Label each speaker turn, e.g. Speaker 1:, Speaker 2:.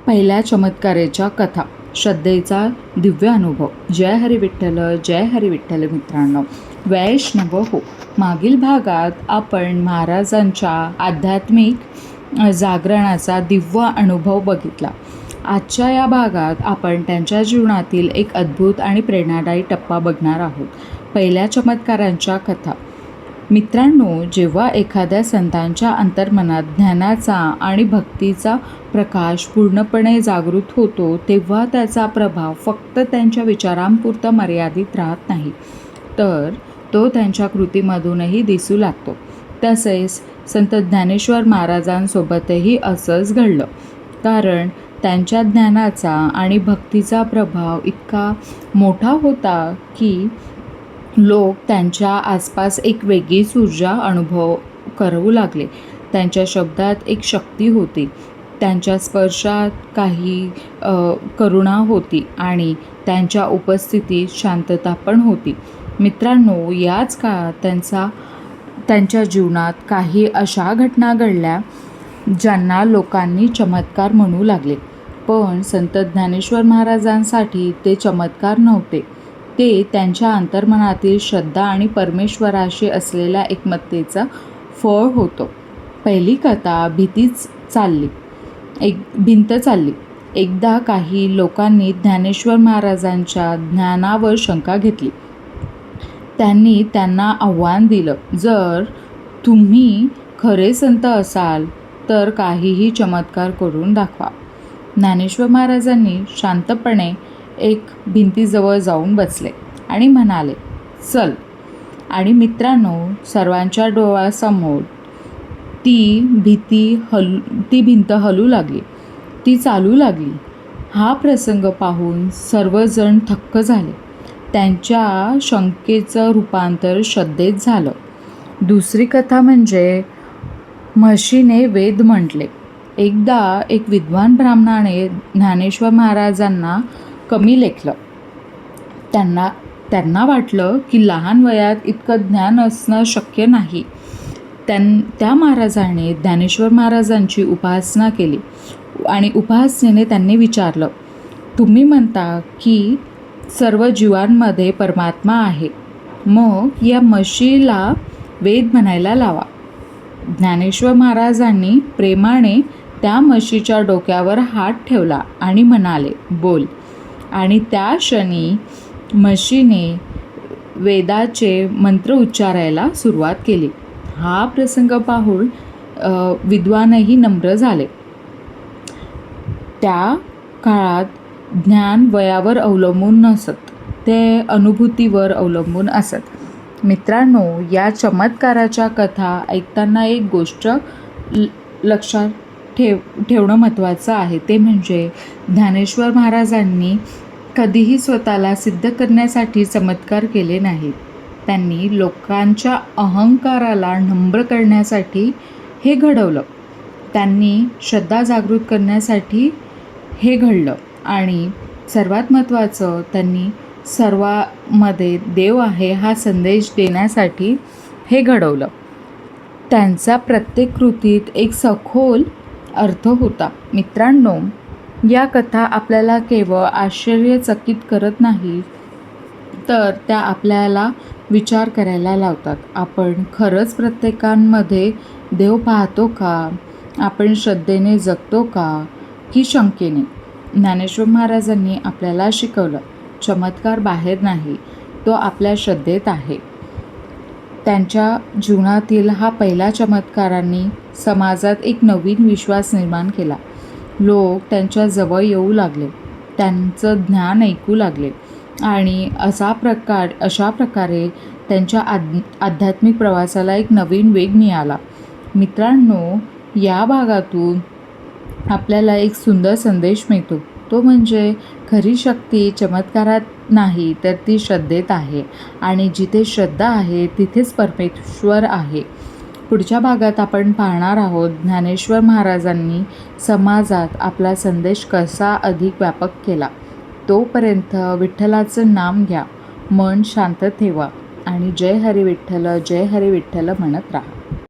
Speaker 1: पहिल्या चमत्काराच्या कथा, श्रद्धेचा दिव्य अनुभव. जय हरी विठ्ठल, जय हरी विठ्ठल. मित्रांनो, वैष्णव हो, मागील भागात आपण महाराजांच्या आध्यात्मिक जागरणाचा दिव्य अनुभव बघितला. आजच्या या भागात आपण त्यांच्या जीवनातील एक अद्भुत आणि प्रेरणादायी टप्पा बघणार आहोत. पहिल्या चमत्कारांच्या कथा. मित्रांनो, जेव्हा एखाद्या संतांच्या अंतर्मनात ज्ञानाचा आणि भक्तीचा प्रकाश पूर्णपणे जागृत होतो, तेव्हा त्याचा प्रभाव फक्त त्यांच्या विचारांपुरता मर्यादित राहत नाही, तर तो त्यांच्या कृतीमधूनही दिसू लागतो. तसेच संत ज्ञानेश्वर महाराजांसोबतही असंच घडलं, कारण त्यांच्या ज्ञानाचा आणि भक्तीचा प्रभाव इतका मोठा होता की लोक त्यांच्या आसपास एक वेगळीच ऊर्जा अनुभव करू लागले. त्यांच्या शब्दात एक शक्ती होती, त्यांच्या स्पर्शात काही करुणा होती आणि त्यांच्या उपस्थितीत शांतता पण होती. मित्रांनो, याच काळात त्यांच्या जीवनात काही अशा घटना घडल्या ज्यांना लोकांनी चमत्कार म्हणू लागले. पण संत ज्ञानेश्वर महाराजांसाठी ते चमत्कार नव्हते, ते त्यांच्या अंतर्मनातील श्रद्धा आणि परमेश्वराशी असलेल्या एकमततेचं फळ होतं. पहिली कथा, भिंत चालली. एकदा काही लोकांनी ज्ञानेश्वर महाराजांच्या ज्ञानावर शंका घेतली. त्यांनी त्यांना आव्हान दिलं, जर तुम्ही खरे संत असाल तर काहीही चमत्कार करून दाखवा. ज्ञानेश्वर महाराजांनी शांतपणे एक भिंतीजवळ जाऊन बसले आणि म्हणाले, चल. आणि मित्रांनो, सर्वांच्या डोळ्यासमोर ती भिंत हलू लागली, ती चालू लागली. हा प्रसंग पाहून सर्वजण थक्क झाले. त्यांच्या शंकेचं रूपांतर श्रद्धेत झालं. दुसरी कथा म्हणजे म्हशीने वेद म्हटले. एकदा एक विद्वान ब्राह्मणाने ज्ञानेश्वर महाराजांना कमी लेखलं. त्यांना वाटलं की लहान वयात इतकं ज्ञान असणं शक्य नाही. त्या महाराजाने ज्ञानेश्वर महाराजांची उपासना केली आणि उपासनेने त्यांनी विचारलं, तुम्ही म्हणता की सर्व जीवांमध्ये परमात्मा आहे, मग या म्हशीला वेद म्हणायला लावा. ज्ञानेश्वर महाराजांनी प्रेमाने त्या म्हशीच्या डोक्यावर हात ठेवला आणि म्हणाले, बोल. आणि त्या क्षणी म्हशीने वेदाचे मंत्र उच्चारायला सुरुवात केली. हा प्रसंग पाहून विद्वानही नम्र झाले. त्या काळात ज्ञान वयावर अवलंबून नसत, ते अनुभूतीवर अवलंबून असत. मित्रांनो, या चमत्काराच्या कथा ऐकताना एक गोष्ट लक्षात ठेवणं महत्त्वाचं आहे, ते म्हणजे ज्ञानेश्वर महाराजांनी कधीही स्वतःला सिद्ध करण्यासाठी चमत्कार केले नाहीत. त्यांनी लोकांच्या अहंकाराला नम्र करण्यासाठी हे घडवलं. त्यांनी श्रद्धा जागृत करण्यासाठी हे घडलं आणि सर्वात महत्त्वाचं, त्यांनी सर्वांमध्ये देव आहे हा संदेश देण्यासाठी हे घडवलं. त्यांचा प्रत्येक कृतीत एक सखोल अर्थ होता. मित्रांनो, या कथा आपल्याला केवळ आश्चर्यचकित करत नाही, तर त्या आपल्याला विचार करायला लावतात. आपण खरंच प्रत्येकामध्ये देव पाहतो का? आपण श्रद्धेने जगतो का की शंकेने? ज्ञानेश्वर महाराजांनी आपल्याला शिकवलं, चमत्कार बाहेर नाही, तो आपल्या श्रद्धेत आहे. त्यांच्या जीवनातील हा पहिला चमत्कारांनी समाजात एक नवीन विश्वास निर्माण केला. लोक त्यांच्या जवळ येऊ लागले, त्यांचं ज्ञान ऐकू लागले आणि अशा प्रकारे त्यांच्या आध्यात्मिक प्रवासाला एक नवीन वेग मिळाला. मित्रांनो, या भागातून आपल्याला एक सुंदर संदेश मिळतो, तो म्हणजे खरी शक्ती चमत्कारात नाही, तर ती श्रद्धेत आहे आणि जिथे श्रद्धा आहे तिथेच परमेश्वर आहे. पुढच्या भागात आपण पाहणार आहोत ज्ञानेश्वर महाराजांनी समाजात आपला संदेश कसा अधिक व्यापक केला. तोपर्यंत विठ्ठलाचं नाम घ्या, मन शांत ठेवा आणि जय हरी विठ्ठल, जय हरी विठ्ठल म्हणत राहा.